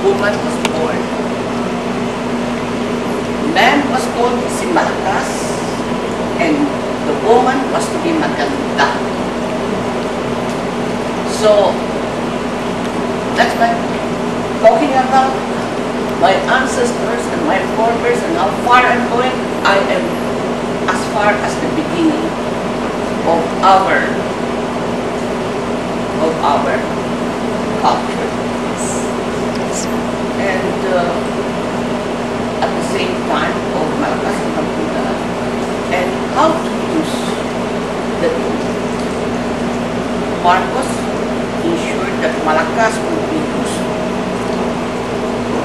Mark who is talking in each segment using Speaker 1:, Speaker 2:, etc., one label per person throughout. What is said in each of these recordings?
Speaker 1: woman was born. Man was called si Malakas, and the woman was to be maganda. So, that's my talking about my ancestors and my forebears and how far I'm going. I am as far as the beginning of our culture. And at the same time of Malakas and Maganda, and how to use the tool. Marcos ensured that Malakas would be used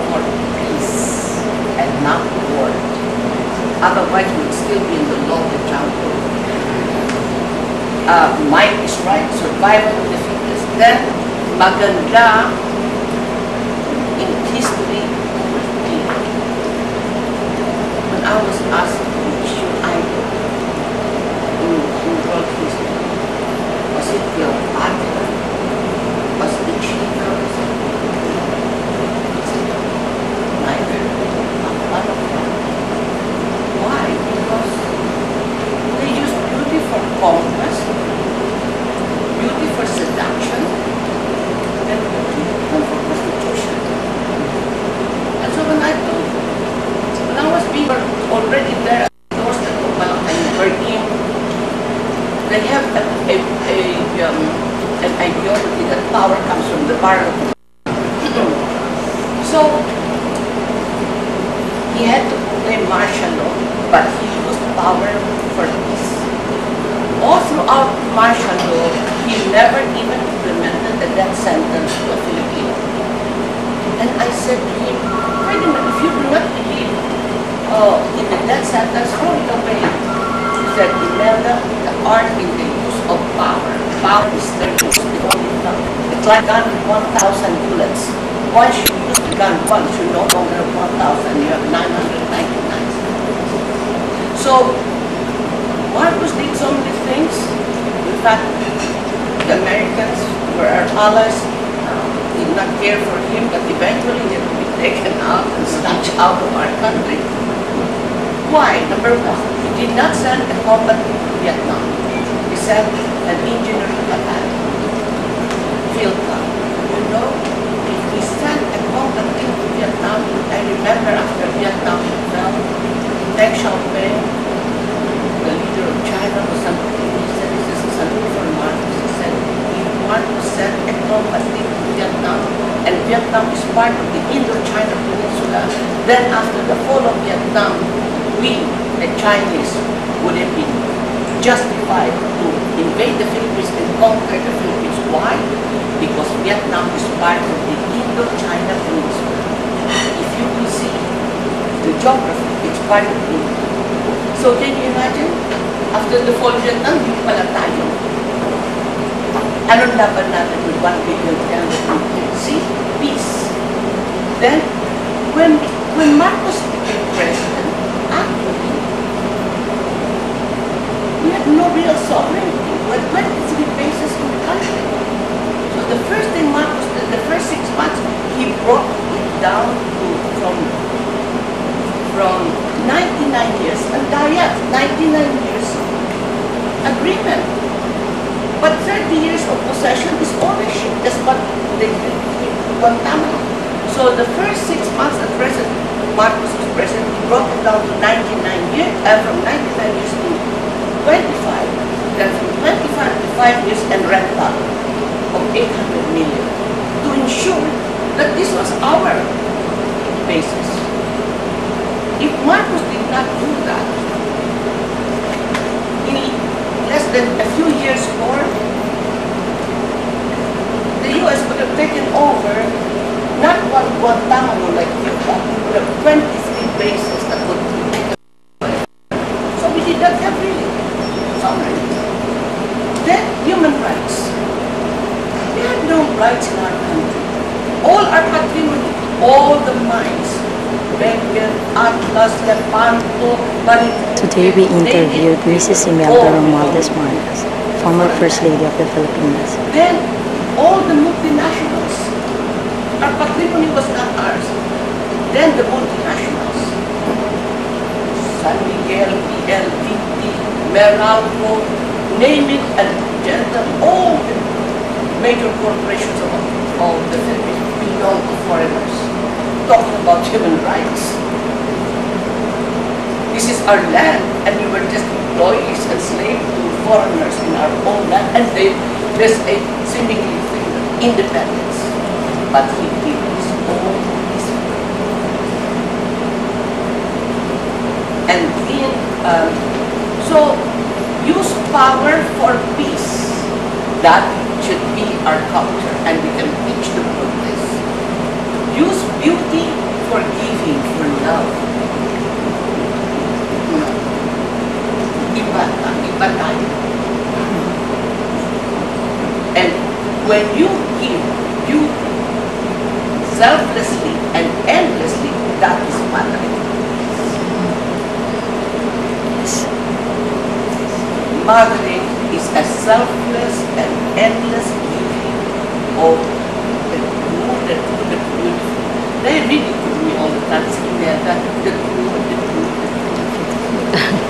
Speaker 1: for peace and not war. Otherwise, we'd still be in the lonely jungle. Might is right, survival of the fittest. Then, Maganda in history. When I was asked which your idol in world history, was it Cleopatra? Was it Jesus? Neither. None of them. Why? Because they used beauty for conquest, beauty for seduction, and beauty for prostitution. And so when I was being already there at the doorstep of Malacan, they have an ideology that power comes from the barrel. So he had to proclaim martial law, but he used power for peace. All throughout martial law, he never even implemented the death sentence to a Philippine. And I said to him, wait a minute, if you do not believe in the death sentence, throw it away. He said, Imelda, the art in the use of power. Power is their use. It's like gun with 1,000 bullets. Once you use the gun once, you no longer have 1,000, you have 999. So, Marcos did so many things. In fact, the Americans were our allies, did not care for him, but eventually he had to be taken out and snatched out of our country. Why? Number one, he did not send a combat to Vietnam. He sent an engineer to Bataan, field camp. You know, if he sent a combat team to Vietnam, I remember after Vietnam fell, Deng Xiaoping, the leader of China, was something. He said, this is a salute for Marcos. He said, if Marcos sent a combat team to Vietnam, and Vietnam is part of the Indo-China Peninsula, then after the fall of Vietnam, we, the Chinese, would have been justified to invade the Philippines and conquer the Philippines. Why? Because Vietnam is part of the Indo-China Peninsula. If you will see the geography, it's part of it. So can you imagine? After the fall of Vietnam, hindi pala tayo. Anong laban natin with 1 billion people? See? Peace. Then, when Marcos became president, actually, we had no real sovereignty. We had 23 bases in the country. So the first thing Marcos did, the first 6 months, he brought it down to from 99 years, and Dayat, 99 years agreement. But 30 years of possession is ownership. That's what they did in Guantanamo. So the first 6 months that President Marcos was president, he brought it down to 99 years, from 99 years to 25. Then from 25 to 5 years and rental of 800 million to ensure that this was our basis. If Marcos did not do that, in less than a few years more, the U.S. would have taken over not one Guantanamo like Cuba, we would have 23 bases that would be taken over. So we did not have really sovereignty. Then human rights. We had no rights in our country. All our patrimony, all the mines, Atlas, Lepanto,
Speaker 2: Today we interviewed Mrs. Imelda Romualdez, former First Lady of the Philippines.
Speaker 1: Then all the multinationals, Our patrimony was not ours. Then the multinationals, San Miguel, PLDT, Meralco, name it, and all the major corporations of the Philippines belong to foreigners. Talking about human rights. This is our land, and we were just employees and slaves to foreigners in our own land, and there's a seemingly independence. But he did his own history. And in, so use power for peace. That should be our culture, and we can teach the world this. Use beauty for giving, for love. Iba tayo. And when you give beauty selflessly and endlessly, that is mothering. Mothering is a selfless and endless giving of the good, the beautiful. They really told me all the time, Imelda, the good, the good, the good.